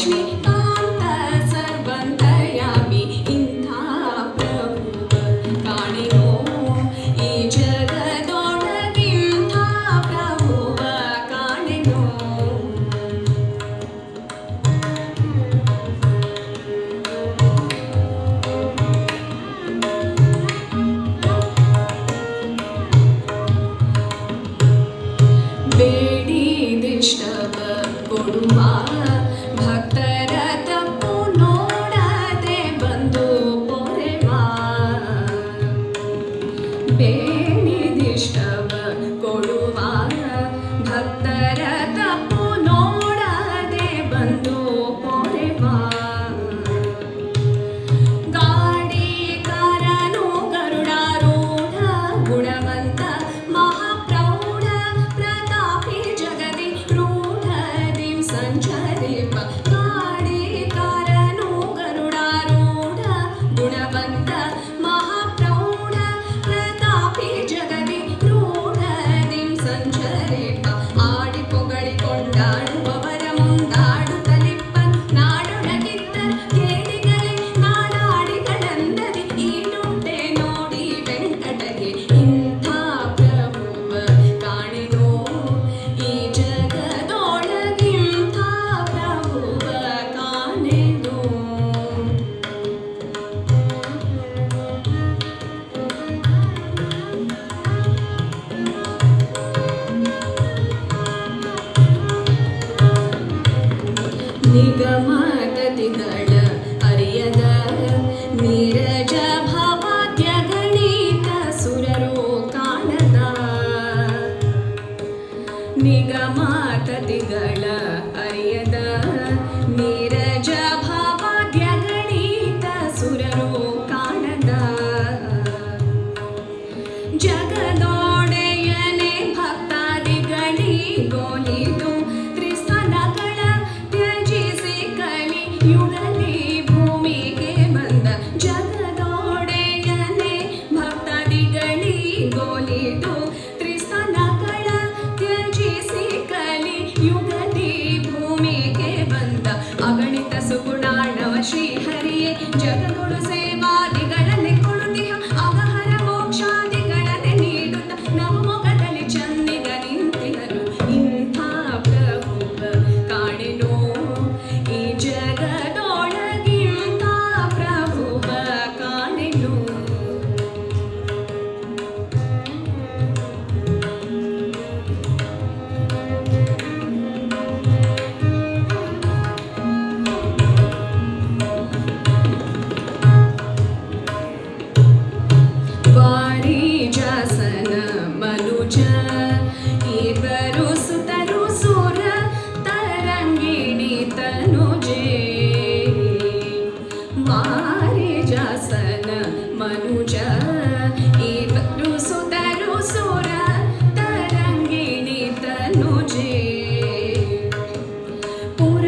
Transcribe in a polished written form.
ಲಕ್ಷ್ಮೀಕಾಂತ ಸರ್ವಂತರ್ಯಾಮಿ ಇಂಥ ಪ್ರಭುವ ಕಾಣೆನೋ ಈ ಜಗದೊಳಗಿಂಥ ಪ್ರಭುವ ಕಾಣೆನೋ. ಬೇಡಿದಿಷ್ಟವ ಕೊಡುವ ಭಕ್ತರ ತಪ್ಪು ನೋಡದೆ ಬಂದು ಪೊರೆವ. ಬೇಡಿದಿಷ್ಟವ ಕೊಡುವ ಭಕ್ತರ ತಪ್ಪು ನೋಡದೆ ಬಂದು ಪೊರೆವ. ಗಾಡಿಕಾರನು ಗರುಡಾರೂಢ ಗುಣವಂತ ಮಹಾಪ್ರೌಢ ಪ್ರತಾಪಿ ಜಗದಿ ರೂಢದಿ ಸಂಚರಿಪ. ಗಾಡಿಕಾರನು ಗರುಡಾರೂಢ ಗುಣವಂತ ಮಹಾಪ್ರೌಢ ಪ್ರತಾಪಿ ಜಗದಿ ರೂಢದಿ ಸಂಚರಿಪ. ಆಡಿ ಪೊಗಳಿ ಕೊಂಡಾಡುವವರ ಮುಂದಾಡುತ್ತಲಿಪ್ಪ ನಾಡೊಳಗಿದ್ದ ಕೇಳಿಗಲಿ ನಾಡಾಡಿಗಳಂದರಿ ಈ ನುಟ್ಟೆ ನೋಡಿ ವೆಂಕಟಗೆ ಇಂಥ ಪ್ರಭುವ ಕಾಣೆನೋ ಈ ಜಗದೊಳಗಿಂಥ ಪ್ರಭುವ ಕಾಣೆನೋ. ನಿಗಮಗತಿಗಳ ಅರಿಯದ ನೀರಜ ಭಾವಾದ್ಯ ಗಣಿತ ಸುರರು ಕಾಣದ. ನಿಗಮಗತಿಗಳ ಅರಿಯದ ನೀರಜ ಭಾವಾದ್ಯ ಗಣಿತ ಸುರರು ಕಾಣದ. ಜಗದೊಡೆಯನೆ ಭಕ್ತಾದಿಗಳಿಗೋಲಿದು ತ್ರಿಸ್ಥಾನಗಳ ತ್ಯಜಿಸಿ ಕಲಿ ಯುಗಲಿ ಭೂಮಿಗೆ ಬಂದ. ಜಗದೊಡೆಯನೆ ಭಕ್ತಾದಿಗಳಿಗೋಲಿದು ತ್ರಿಸ್ಥಾನಗಳ ತ್ಯಜಿಸಿ ಕಲಿ ಯುಗದಿ ಭೂಮಿಗೆ ಬಂದ. ಅಗಣಿತ ಸುಗುಣಾಣವ ಶ್ರೀಹರಿಯೇ ಜಗದೊಳು ಸೇವಾದಿಗಳನ್ನೇ ಕೊಡುತ್ತಿಹ ಅಗಹರ ಮೋಕ್ಷಾದಿಗಳನ್ನೇ ನೀಡುತ್ತ ನವಮೊಗದಲ್ಲಿ ಚನ್ನಿಗ ನಿಂತಿಹರು ಇಂಥ ಪ್ರಭುವ ಕಾಣೆನೋ ಈ ಜಗದೊಳಗಿಂಥ ಪ್ರಭುವ ಕಾಣೆನೋ. ವಾರಿಜಾಸನ ಮನುಜ ಇವರು ಸುತರು ಸುರ ತರಂಗಿಣಿ ತನುಜೆ. ವಾರಿಜಾಸನ ಮನುಜ ಇವರು ಸುತರು ಸುರ ತರಂಗಿಣಿ ತನುಜೆ. ಪುರ